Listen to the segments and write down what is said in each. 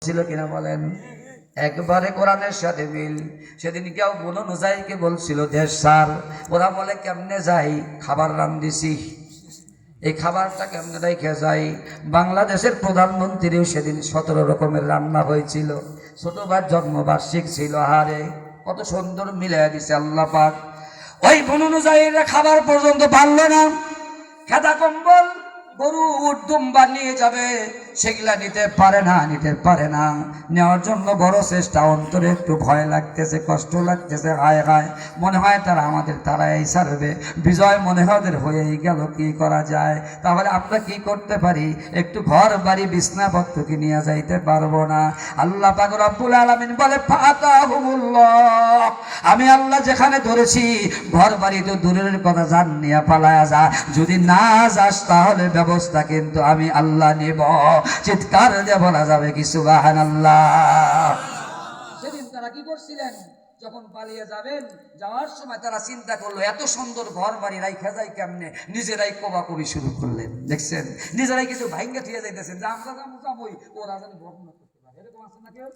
ছিল কিনা বলেন? একবারে কোরআনের সাথে মিল। সেদিন কেউ বনু নুজাইরকে বলছিল দেশ সার, ওরা বলে কেমনে যাই, খাবার রান্ধিছি, এই খাবারটা কেমনে রেখে যাই। বাংলাদেশের প্রধানমন্ত্রীও সেদিন 17 রকমের রান্না হয়েছিল। ছোটবার জন্মবার্ষিক ছিল, হারে কত সুন্দর মিলাই দিছে আল্লাহ পাক। ওই বনু নুজাইররা খাবার পর্যন্ত পারলো না, খেদা কম্বল গরু উট দুম্বা নিয়ে যাবে, সেগুলা নিতে পারে না। নেওয়ার জন্য বড় চেষ্টা, অন্তরে একটু ভয় লাগতেছে, কষ্ট লাগতেছে, হায় হায় মনে হয় তারা আমাদের তারাই ছাড়বে, বিজয় মনে হয় ওদের হয়েই গেল, কি করা যায়? তাহলে আমরা কি করতে পারি? একটু ঘর বাড়ি বিছনাপত্র কি নিয়ে যাইতে পারবো না? আল্লাহ পাক রব্বুল আলামিন বলে ফাতাহুমুল্লাহ, আমি আল্লাহ যেখানে ধরেছি, ঘর বাড়ি তো দূরের কথা, জান নিয়ে পালায়া যা, যদি না যাস তাহলে ব্যবস্থা কিন্তু আমি আল্লাহ নেব। চিৎকার দিয়ে বলা যাবে কি সুবহানাল্লাহ? সেদিন তারা কি করছিলেন? যখন পালিয়ে যাবেন, যাওয়ার সময় তারা চিন্তা করলো এত সুন্দর ঘর বাড়ি রাইখা যায় কেমনে, নিজেরাই কোবাকুবি শুরু করলেন। দেখছেন, নিজেরাই কিন্তু ভাঙ্গা থিয়ে যাইতেছেন যে আমরা যাবই, ওরা জানি ভোগ না করতে পারে, এরকম আছে না কেউ?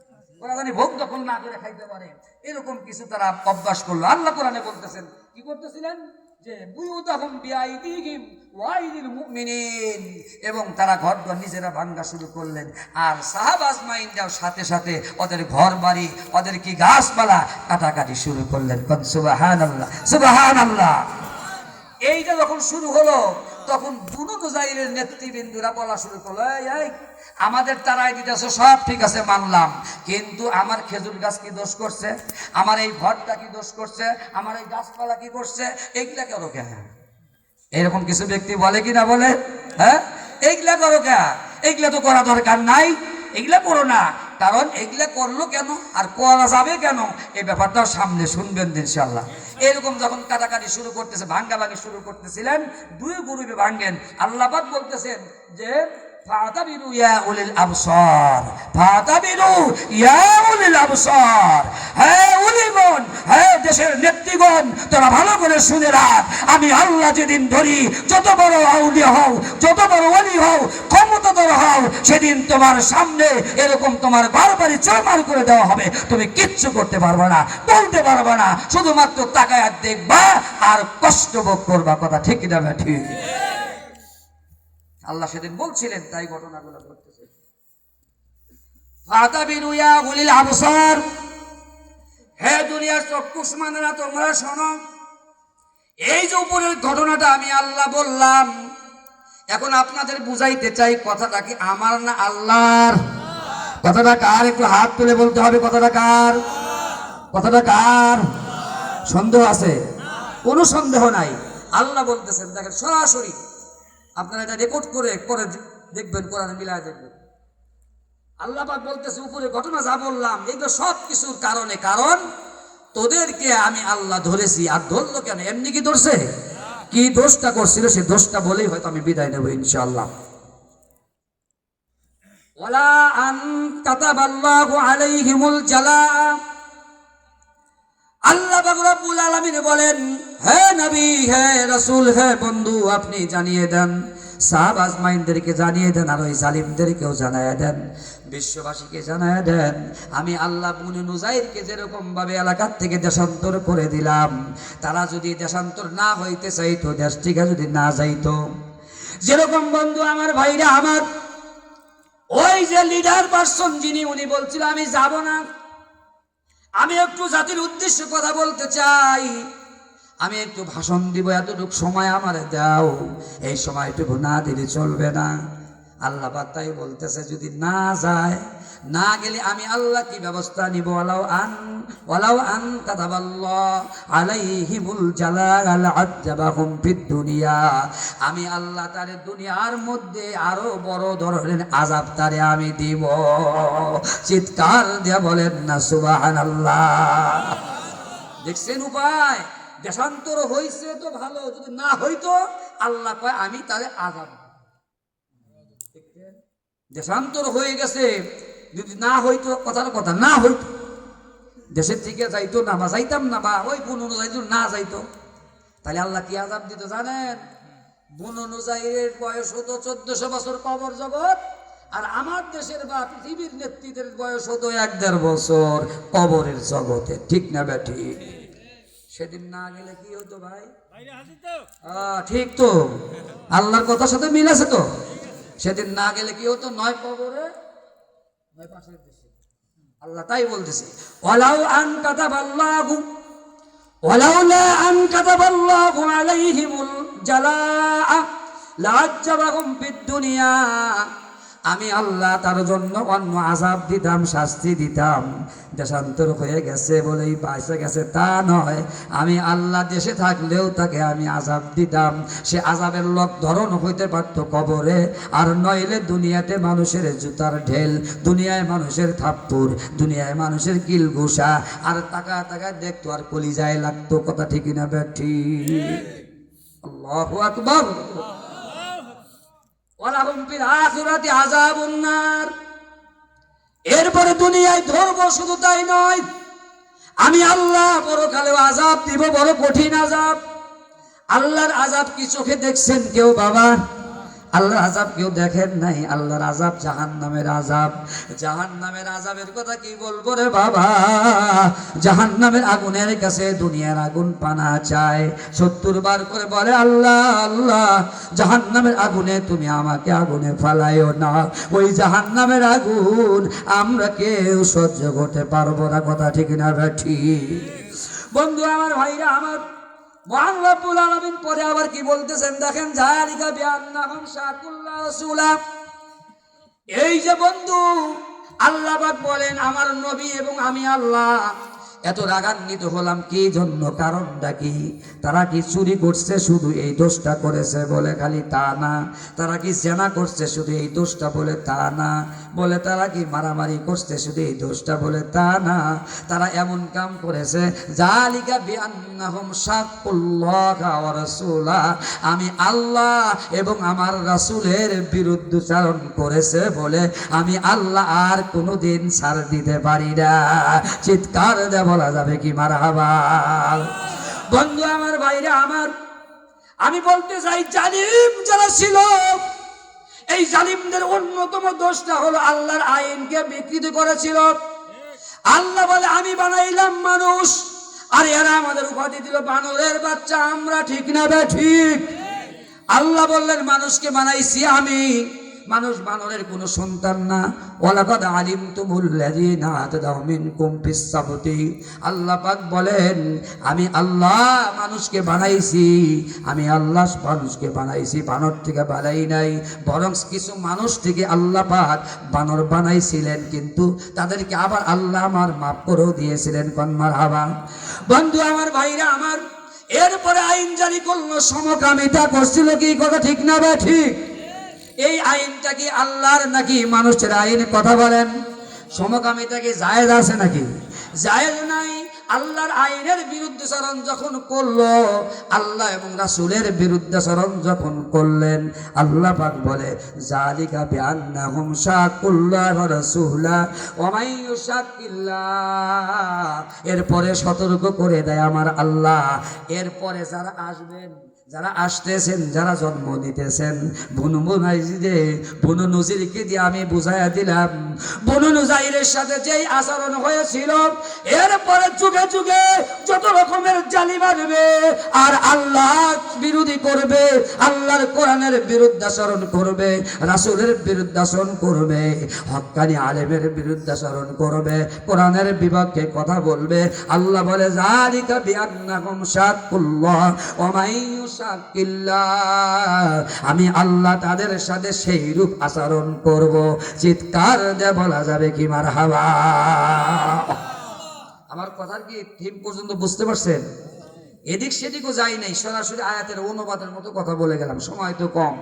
ওরা জানি ভোগ দখল না করে খাইতে পারে, এরকম কিছু তারা অভ্যাস করলো। আল্লাহ কোরআনে বলতেছেন, কি করতেছিলেন? যে বুয়ুতাহুম বিআইদিহিম ওয়া আইদিল মুমিনিন, এবং তারা ঘরদুয়ার নিজেরা ভাঙ্গা শুরু করলেন। আর সাহাবা আজমাইনরাও সাথে সাথে ওদের ঘর বাড়ি, ওদের কি গাছপালা কাটাকাটি শুরু করলেন। সুবহানাল্লাহ, সুবহানাল্লাহ। এইটা যখন শুরু হলো, তখন বনু নুজাইরের নেতৃবৃন্দরা বলা শুরু করলো, এই আমাদের তারাই দিতেছে, সব ঠিক আছে মানলাম, কিন্তু আমার খেজুর গাছ কি দোষ করছে, আমার এই ঘরটা কি দোষ করছে, আমার এই গাছপালা কি করছে, এইগুলা করো কেন? এরকম কিছু ব্যক্তি বলে কি না বলে? হ্যাঁ, এইগুলা করো কেন? এইগুলা তো করা দরকার নাই, এগুলা করো না। কারণ এগুলা করলো কেন আর করা যাবে কেন, এই ব্যাপারটাও সামনে শুনবেন ইনশাআল্লাহ। এরকম যখন কাটাকাটি শুরু করতেছে, ভাঙ্গাভাঙ্গি শুরু করতেছিলেন, দুই গ্রুপে ভাঙ্গেন। আল্লাহ পাক বলতেছেন যে ফাতাবিরু ইয়া উলিল আবসার, ফাতাবিরু ইয়া উলিল আবসার, হে উলিগণ, হে দেশের নেতৃগণ, তোরা ভালো করে শুনে রাখ, আমি আল্লাহ যেদিন ধরি, যত বড় আউলিয়া হও, যত বড় ওলি হও, ক্ষমতাধর হও, সেদিন তোমার সামনে এরকম তোমার বারবারই চরমার করে দেওয়া হবে, তুমি কিচ্ছু করতে পারবে না, বলতে পারবে না, শুধুমাত্র তাকায় দেখবা আর কষ্ট ভোগ করবা। কথা ঠিক না? ঠিক। আল্লাহ সেদিন বলছিলেন, তাই ঘটনাগুলো ঘটতেছে। ফাতাবিরু ইয়া উলিল আবসার, হে দুনিয়ার চক্ষুষ্মানেরা তোমরা শোনো, এই যে উপরের ঘটনাটা আমি আল্লাহ বললাম, এখন আপনাদের বুঝাইতে চাই কথাটা কি আমার না আল্লাহর? কথাটা কার? একটু হাত তুলে বলতে হবে, কথাটা কার? কথাটা কার? সন্দেহ আছে? কোনো সন্দেহ নাই। আল্লাহ বলতেছেন, দেখেন সরাসরি, আপনারা এটা রেকর্ড করে পরে দেখবেন, কোরআনে মিলায় দেখবেন। আল্লাহ পাক বলতেছে, উপরে ঘটনা যা বললাম এগুলো সব কিছুর কারণে, কারণ তোদেরকে আমি আল্লাহ ধরেছি। আর ধরলো কেন? এমনি কি ধরছে? কি দোষটা করছিল, সে দোষটা বলেই হয়তো আমি বিদায় নেব ইনশাআল্লাহ। ওয়ালা আন কাতাবাল্লাহু আলাইহিমুল জালা, আল্লাহ পাক রব্বুল আলামিন বলেন, হে নবী, হে রাসূল, হে বন্ধু, আপনি জানিয়ে দেন, সাহাবা আজমাইনদেরকে জানিয়ে দেন, আর ওই জালিমদেরকেও জানিয়ে দেন, বিশ্ববাসীকে জানিয়ে দেন, আমি আল্লাহ বনু নুজাইরকে যেরকম ভাবে এলাকার থেকে দেশান্তর করে দিলাম, তারা যদি দেশান্তর না হইতে চাইতো, দেশ থেকে যদি না যাইতো, যেরকম বন্ধু আমার ভাইরা আমার, ওই যে লিডার পারসন যিনি, উনি বলছিল আমি যাব না, আমি একটু জাতির উদ্দেশ্যে কথা বলতে চাই, আমি একটু ভাষণ দিব, এতটুকু সময় আমার দাও, এই সময়টুকু না দিলে চলবে না। আল্লাহ পাক তাই বলতেছে, যদি না যায়, না গেলে আমি আল্লাহ কি ব্যবস্থা নিব? ওয়ালাউ আন কাতাবাল্লাহ আলাইহিমুল জালাল আযাবাহুম ফিদ দুনিয়া, আমি আল্লাহ তারে দুনিয়ার মধ্যে আরো বড় ধরনের আযাব তারে আমি দিব। চিৎকার দিয়ে বলেন না সুবহানাল্লাহ? দেখছেন উপায়? দেশান্তর হইছে তো ভালো, যদি না হইতো আল্লাহ কয় আমি তারে আযাব। দেশান্তর হয়ে গেছে, যদি না হইতো, কথার কথা, না হইতো, দেশের থেকে যাইতো না, বা যাইতাম না, বা ওই বনু যাইতো না যাইতো, তাহলে আল্লাহ কি আযাব দিত জানেন? বনু নুজাইরের বয়স হতো 1400 বছর কবর জগৎ, আর আমার দেশের বা পৃথিবীর নেতৃত্বের বয়স হতো 1-1.5 বছর কবরের জগতে, ঠিক না বেঠি? সেদিন না গেলে কি হতো ভাই? ঠিক তো, আল্লাহর কথার সাথে মিল আছে তো। সেদিন না গেলে কি হতো? 9 কবরে 9 পাশের দেশে। আল্লাহ তাই বলতেছে, ওয়ালাউ আন কাতাবাল্লাহু ওয়ালাউলা আন কাতাবাল্লাহু আলাইহিমুল জালাআ লাআজ্জাবাহুম ফিদ দুনিয়া। আমি আল্লাহ তার জন্য অন্য আযাব দিতাম, শাস্তি দিতাম। দেশান্তর হয়ে গেছে বলেই বাইসে গেছে তা নয়, আমি আল্লাহ দেশে থাকলেও তাকে আমি আযাব দিতাম। সে আযাবের লোক ধরন হইতে পারত কবরে, আর নইলে দুনিয়াতে মানুষের জুতার ঢেল, দুনিয়ায় মানুষের থাপ্পড়, দুনিয়ায় মানুষের কিল ঘুষা, আর তাকা তাকা দেখতো আর কলিজায় লাগতো। কথা ঠিক না বেঠি? আল্লাহু আকবার। ওয়ালাহুম ফিল আখিরাতি আযাবুন নার। এরপরে দুনিয়ায় ধরব, শুধু তাই নয়, আমি আল্লাহ পরকালেও আযাব দিব, বড় কঠিন আযাব। আল্লাহর আযাব কি চোখে দেখছেন কেউ বাবা? আল্লাহর আযাব কেউ দেখেন নাই। আল্লাহর আযাব জাহান্নামের আযাব। জাহান্নামের আযাবের কথা কি বলবো রে বাবা? জাহান্নামের আগুনের কাছে দুনিয়ার আগুন পানা চায়, 70 বার করে বলে আল্লাহ আল্লাহ, জাহান্নামের আগুনে তুমি আমাকে আগুনে ফালাইও না। ওই জাহান্নামের আগুন আমরা কেউ সহ্য করতে পারবো না। কথা ঠিক না বেঠি? বন্ধু আমার, ভাইরা আমার, মহান রব্বুল আলামিন পরে আবার কি বলতেছেন দেখেন, যালিকা বিআন্নাহুম শাকুল্লাহ রাসূলা। এই যে বন্ধু, আল্লাহ পাক বলেন আমার নবী এবং আমি আল্লাহ এত রাগান্বিত হলাম কি জন্য? কারণটা কি? তারা কি চুরি করছে শুধু এই দোষটা করেছে বলে খালি তা না, তারা কি জেনা করছে শুধু এই দোষটা বলে তা না, বলে তারা কি মারামারি করছে শুধু এই দোষটা বলে তা না, তারা এমন কাম করেছে যালিকা বিআন্নাহুম শাকুল্লাহা ওয়া রাসূলা, আমি আল্লাহ এবং আমার রাসূলের বিরুদ্ধাচরণ করেছে বলে আমি আল্লাহ আর কোনোদিন ছাড় দিতে পারি না। চিৎকার দেব বলা যাবে কি মারহাবা? বন্ধু আমার, ভাইরা আমার, আমি বলতে চাই জালিম যারা ছিল, এই জালিমদের অন্যতম দোষটা হলো আল্লাহর আইনকে বিকৃত করেছিল। আল্লাহ বলে আমি বানাইলাম মানুষ, আর এরা আমাদের উপাধি দিল বানরের বাচ্চা আমরা, ঠিক না বে ঠিক? আল্লাহ বললেন মানুষকে বানাইছি আমি, মানুষ বানরের কোনো সন্তান না। ওয়ালাকাদ আলিমতুমুল্লাযীনা আতাদাউ মিনকুম ফিস-সাবতি। আল্লাহ পাক বলেন আমি আল্লাহ মানুষকে বানাইছি, আমি আল্লাহ মানুষকে বানাইছি, বানর থেকে বানাই নাই। বরং কিছু মানুষ থেকে আল্লাহ পাক বানর বানাইছিলেন, কিন্তু তাদেরকে আবার আল্লাহ আমার মাফ করেও দিয়েছিলেন। কোন মারহাবা? বন্ধু আমার, ভাইরা আমার, এরপরে আইন জারি করলো, সমকামিতা করছিল কি? কথা ঠিক না বা ঠিক? এই আইনটা কি আল্লাহর নাকি মানুষের আইন? কথা বলেন। সমকামিতা কি জায়েজ আছে নাকি? জায়েজ নাই। আল্লাহর আইনের বিরুদ্ধাচরণ যখন করলো, আল্লাহ এবং রাসূলের বিরুদ্ধাচরণ যখন করলেন, আল্লাহ পাক বলে যালিকা বিআন্নাহুম শাকুল্লাহ ওয়া রাসূলা ওয়া মান ইউশাকিল্লাহ। এরপরে সতর্ক করে দেয় আমার আল্লাহ, এরপরে যারা আসবেন, যারা আসতেছেন, যারা জন্ম নিতেছেন, বনু নজিরকে দিয়ে আমি বুঝাইয়া দিলাম, বনু নজাইরের সাথে যেই আচরণ হয়েছিল, এরপরে যুগে যুগে যত রকমের জালিম আসবে আর আল্লাহ বিরোধী করবে, আল্লাহর কোরআনের বিরুদ্ধাচরণ করবে, রাসূলের বিরুদ্ধাচরণ করবে, হক্কানি আলেমের বিরুদ্ধাচরণ করবে, কোরআনের বিপক্ষে কথা বলবে। আল্লাহ বলে যালিকা বিআন্নাহুম শাকুল্লাহ ওয়া মান ইউশাকিল্লাহ, আমি আল্লাহ তাদের সাথে সেই রূপ আচরণ করব। চিৎকার দিয়ে বলা যাবে কি মারহাবা? আমার কথার কি থিম পর্যন্ত বুঝতে পারছেন? এদিক সেদিকও যাই নাই, সরাসরি আয়াতের অনুবাদের মতো কথা বলে গেলাম, সময় তো কম।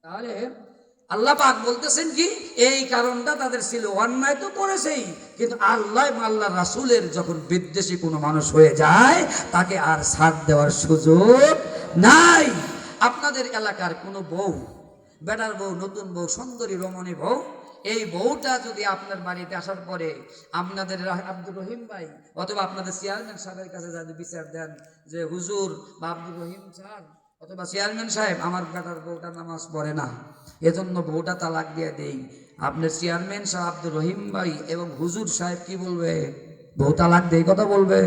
তাহলে আল্লাহ পাক বলতেছেন কি, এই কারণটা তাদের ছিল, অন্যায় তো করেছেই, কিন্তু আল্লাহ আল্লাহ রাসূলের যখন বিদ্বেষী কোনো মানুষ হয়ে যায়, তাকে আর ছাড় দেওয়ার সুযোগ নাই। আপনাদের এলাকার কোনো বউ, বেটার বউ, নতুন বউ, সুন্দরী রমণী বউ, এই বউটা যদি আপনার বাড়িতে আসার পরে আপনাদের আব্দুর রহিম ভাই অথবা আপনাদের চেয়ারম্যান সাহেবের কাছে যদি বিচার দেন যে হুজুর বা আব্দুর রহিম স্যার অথবা চেয়ারম্যান সাহেব, আমার বেটার বউটা নামাজ পড়ে না, এজন্য বউটা তালাক দিয়ে দেই। আপনার চেয়ারম্যান সাহেব আব্দুর রহিম ভাই এবং হুজুর সাহেব কি বলবে? বউ তালাক দেই কথা বলবে?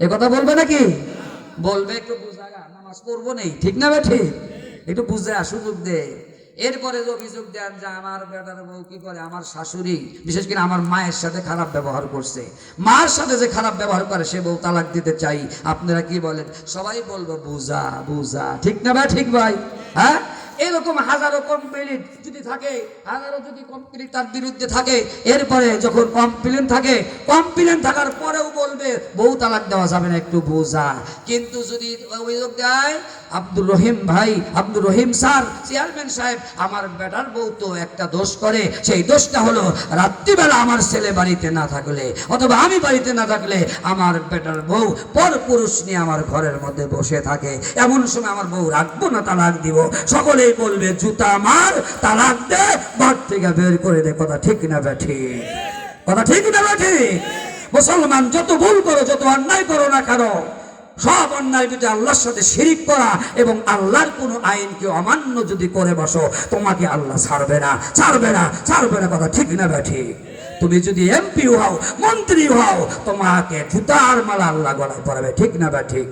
এ কথা বলবে নাকি? বলবে একটু বুঝাগা, নামাজ পড়বো নেই, ঠিক না বে ঠিক? একটু বুঝে সুযোগ দে। এরপরে অভিযোগ দেন যে আমার বেটার বউ কি করে, আমার শাশুড়ি বিশেষ করে আমার মায়ের সাথে খারাপ ব্যবহার করছে, মার সাথে যে খারাপ ব্যবহার করে সে বউ তালাক দিতে চাই। আপনারা কি বলেন? সবাই বলবো বুঝা বুঝা, ঠিক না ভাই? ঠিক ভাই? হ্যাঁ, এরকম হাজারো কমপ্লেন যদি থাকে, হাজারো যদি কমপ্লেন তার বিরুদ্ধে থাকে, এরপরে যখন কমপ্লেন থাকে, কমপ্লেন থাকার পরেও বলবে বউ তালাক দেওয়া যাবে না, একটু বোঝা। কিন্তু যদি অভিযোগ দেয় আব্দুর রহিম ভাই, আব্দুর রহিম স্যার, চেয়ারম্যান সাহেব, আমার বেটার বউ তো একটা দোষ করে, সেই দোষটা হলো রাত্রিবেলা আমার ছেলে বাড়িতে না থাকলে অথবা আমি বাড়িতে না থাকলে আমার বেটার বউ পর পুরুষ নিয়ে আমার ঘরের মধ্যে বসে থাকে, এমন সময় আমার বউ রাখবো না, তালাক দিব। সকলেই বলবে জুতা মার, তালাক দে, ঘর থেকে বের করে দে। কথা ঠিক না বেঠি? কথা ঠিক না বেঠি? মুসলমান যত ভুল করো, যত অন্যায় করো না কেন, সব অন্যায় যদি আল্লাহর সাথে শিরিক করা এবং আল্লাহর কোনো আইনকে অমান্য যদি করে বসো, তোমাকে আল্লাহ ছাড়বে না, ছাড়বে না, ছাড়বে না। কথা ঠিক না বেঠি? তুমি যদি এমপি হও, মন্ত্রী হও, তোমাকে জুতার মালা আল্লাহ গলায় পরাবে, ঠিক না বেঠি?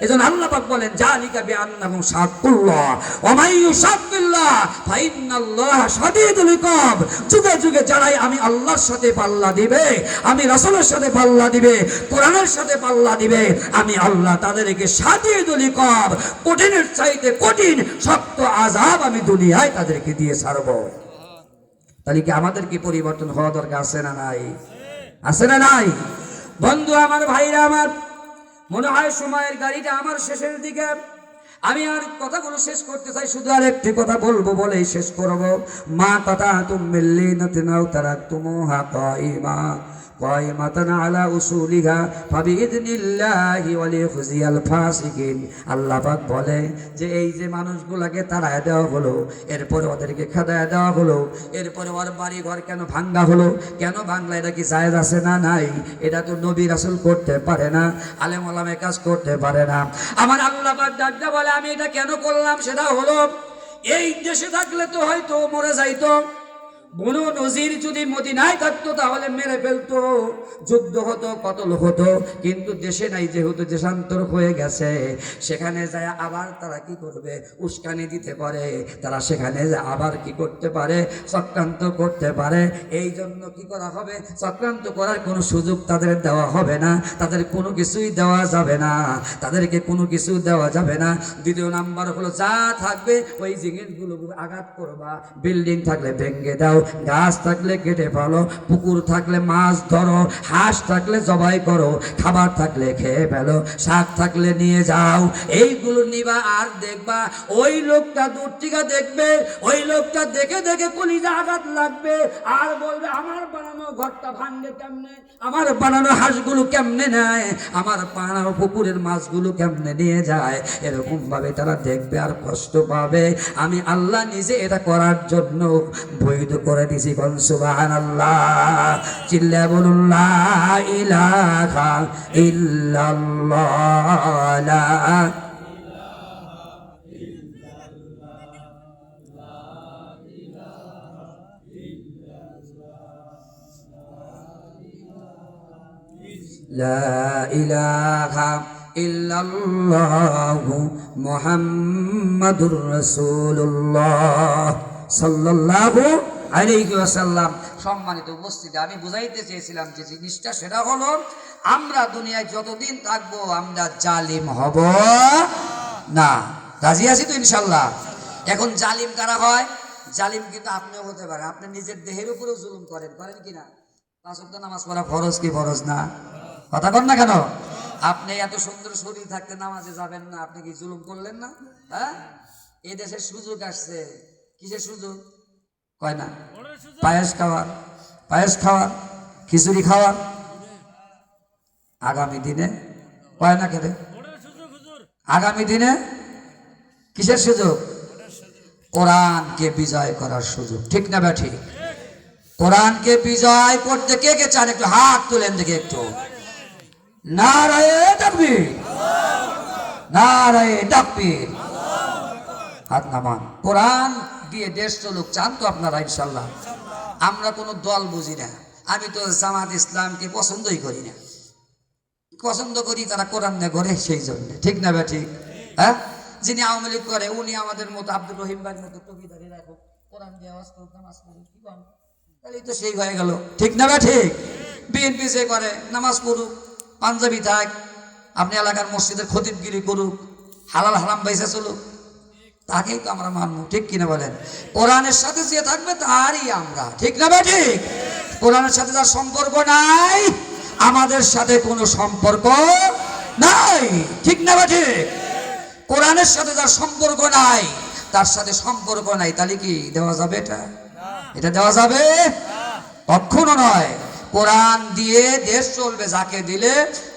এজন্য আল্লাহ পাক বলেন জালিকা বিআন্নাহুম শাকুল্লাহ ওয়া মান ইউশাক্কিল্লাহ ফাইন্নাল্লাহা শাদীদুল ইকাব। যুগে যুগে যারাই আমি আল্লাহর সাথে পাল্লা দিবে, আমি রাসূলের সাথে পাল্লা দিবে, কোরআনের সাথে পাল্লা দিবে, আমি আল্লাহ তাদেরকে শাদীদুল ইকাব, কঠিনের চাইতে কঠিন শক্ত আযাব আমি দুনিয়ায় তাদেরকে দিয়ে ছাড়বো। তাহলে কি আমাদের কি পরিবর্তন হওয়া দরকার আছে না নাই? আছে না নাই? বন্ধু আমার, ভাইরা আমার, মনে হয় সময়ের গাড়িটা আমার শেষের দিকে। আমি আর কথাগুলো শেষ করতে চাই, শুধু আর একটি কথা বলবো বলেই শেষ করবো। মা কথা তুমি নাও তারা তুমুহা কাইমা কাইমাতান আলা উসুলিহা ফাবিইذনিল্লাহি ওয়া লিয়াখজিয়াল ফাসিকিন। আল্লাহ পাক বলে যে এই যে মানুষগুলাকে তাড়ায় দেওয়া হলো, এরপরে ওদেরকে খেদায় দেওয়া হলো, এরপরে ওর বাড়ি ঘর কেন ভাঙ্গা হলো, কেন ভাঙলা? এটা কি জায়েজ আছে না নাই? এটা তো নবী রাসূল করতে পারে না, আলেম ওলামা কাজ করতে পারে না। আমার আল্লাহ পাক ডাকতে বলে আমি এটা কেন করলাম? সেটা হলো এই দেশে থাকলে তো হয়তো মরে যাইতো, বনু নজির যদি মদিনায় থাকতো তাহলে মেরে ফেলতো, যুদ্ধ হতো, কতল হতো, কিন্তু দেশে নাই, যেহেতু দেশান্তর হয়ে গেছে, সেখানে যায় আবার তারা কি করবে? উস্কানি দিতে পারে, তারা সেখানে আবার কি করতে পারে? চক্রান্ত করতে পারে। এই জন্য কি করা হবে? চক্রান্ত করার কোনো সুযোগ তাদের দেওয়া হবে না, তাদের কোনো কিছুই দেওয়া যাবে না, তাদেরকে কোনো কিছু দেওয়া যাবে না। দ্বিতীয় নাম্বার হলো যা থাকবে ওই জিনিসগুলো আঘাত করবা, বিল্ডিং থাকলে ভেঙে দাও, গাছ থাকলে কেটে ফেলো, পুকুর থাকলে মাছ ধরো, হাঁস থাকলে জবাই করো, খাবার থাকলে খেয়ে ফেলো, শাক থাকলে নিয়ে যাও। এইগুলো নিবা আর দেখবা ওই লোকটা দূর থেকে দেখবে, ওই লোকটা দেখে দেখে কলিজা আঘাত লাগবে আর বলবে আমার বানানো ঘরটা ভাঙবে কেমনে, আমার বানানো হাঁসগুলো কেমনে নেয়, আমার বানানো পুকুরের মাছগুলো কেমনে নিয়ে যায়। এরকম ভাবে তারা দেখবে আর কষ্ট পাবে। আমি আল্লাহ নিজে এটা করার জন্য বৈধ করে দিছি। কোন সুবহানাল্লাহ, চিল্লা বলুন লা ইলাহা ইল্লাল্লাহ, লা ইলাহা ইল্লাল্লাহু মুহাম্মাদুর রাসূলুল্লাহ সাল্লাল্লাহু আলাইহি ওয়াসাল্লাম। সম্মানিত উপস্থিতি, আমি বুঝাইতে চেয়েছিলাম যে জিনিসটা, সেটা হলো আমরা দুনিয়ায় যতদিন থাকবো আমরা জালিম হব না। রাজি আছি তো ইনশাল্লাহ? এখন জালিম কারা হয়? জালিম কিন্তু আপনিও হতে পারে, আপনি নিজের দেহের উপরেও জুলুম করেন, করেন কিনা? 5 ওয়াক্ত নামাজ পড়া ফরজ কি ফরজ না? কথা কন না কেন? আপনি এত সুন্দর শরীর থাকতে নামাজে যাবেন না, আপনি কি জুলুম করলেন না? হ্যাঁ, এই দেশের সুযোগ আসছে। কিসের সুযোগ? কয় না পায়েস খাওয়ার, পায়েস খাওয়ার, খিচুড়ি খাওয়ার। আগামী দিনে কয় না কেন? আগামী দিনে কিসের সুযোগ? কোরআনকে বিজয় করার সুযোগ, ঠিক না ব্যাঠি? কোরআনকে বিজয় করতে কে কে চান? একটু হাত তুলেন দেখি একটু। নারায়ে তাকবীর, নারায়ে তাকবীর। হাত নামান। কোরআন দিয়ে দেশ চলুক, চান তো আপনারা ইনশাল্লাহ? আমরা কোনো দল বুঝি না। আমি তো জামাত ইসলামকে পছন্দই করি না। পছন্দ করি তারা কোরআন না করে, সেই জন্য। ঠিক না ভাই? ঠিক। হ্যাঁ, যিনি আওয়ামী লীগ করে উনি আমাদের মতো আব্দুর রহিম ভাইয়ের মতো টুপিদারি রাখুক, কোরআন দিয়ে আওয়াজ করুক, নামাজ পড়ুক, কি বল, তাহলেই তো সেই হয়ে গেল। ঠিক না ভাই? ঠিক। বিএনপি যে করে নামাজ পড়ুক, পাঞ্জাবি থাক, আপনি এলাকার মসজিদের খতিবগিরি করুক, হালাল হারাম বাইসা চলুক, তাকেই তো আমরা মানবো। ঠিক কিনা বলেন? কোরআনের সাথে যে থাকবে তারই আমরা। ঠিক না ভাই? ঠিক। কোরআনের সাথে যার সম্পর্ক নাই, আমাদের সাথে কোনো সম্পর্ক নাই। ঠিক না ভাই? ঠিক। কোরআনের সাথে যার সম্পর্ক নাই, তার সাথে সম্পর্ক নাই, তাহলে কি দেওয়া যাবে? এটা দেওয়া যাবে? কখনো নয়। কোরআন দিয়ে দেশ চলবে যাকে দিলে,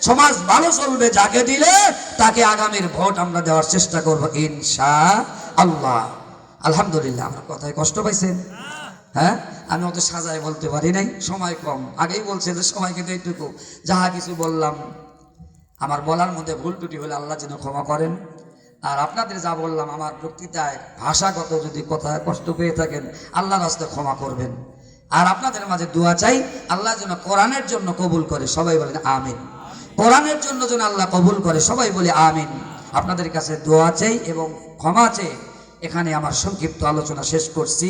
সমাজ ভালো চলবে যাকে দিলে, তাকে আগামীর ভোট আমরা দেওয়ার চেষ্টা করব ইনশাআল্লাহ। আলহামদুলিল্লাহ। আমার কথায় কষ্ট পাইছেন? হ্যাঁ, আমি অত সাজায় বলতে পারি নাই, সময় কম। আগেই বলছে যে সময় কিন্তু এইটুকু। যাহা কিছু বললাম আমার বলার মধ্যে ভুল ত্রুটি হলে আল্লাহ যেন ক্ষমা করেন। আর আপনাদের যা বললাম আমার বক্তৃতায় ভাষাগত যদি কথা কষ্ট পেয়ে থাকেন, আল্লাহর রাস্তায় ক্ষমা করবেন। আর আপনাদের মাঝে দোয়া চাই, আল্লাহ যেন কোরআনের জন্য কবুল করে, সবাই বলেন আমিন। কোরআনের জন্য যেন আল্লাহ কবুল করে, সবাই বলে আমিন। আপনাদের কাছে দোয়া চাই এবং ক্ষমা চাই। এখানে আমার সংক্ষিপ্ত আলোচনা শেষ করছি।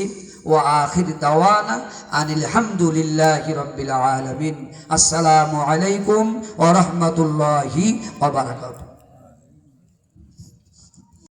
ওয়া আখির দাওয়ানা আনিল হামদুলিল্লাহি রাব্বিল আলামিন। আসসালামু আলাইকুম ওয়া রাহমাতুল্লাহি ওয়া বারাকাতুহু।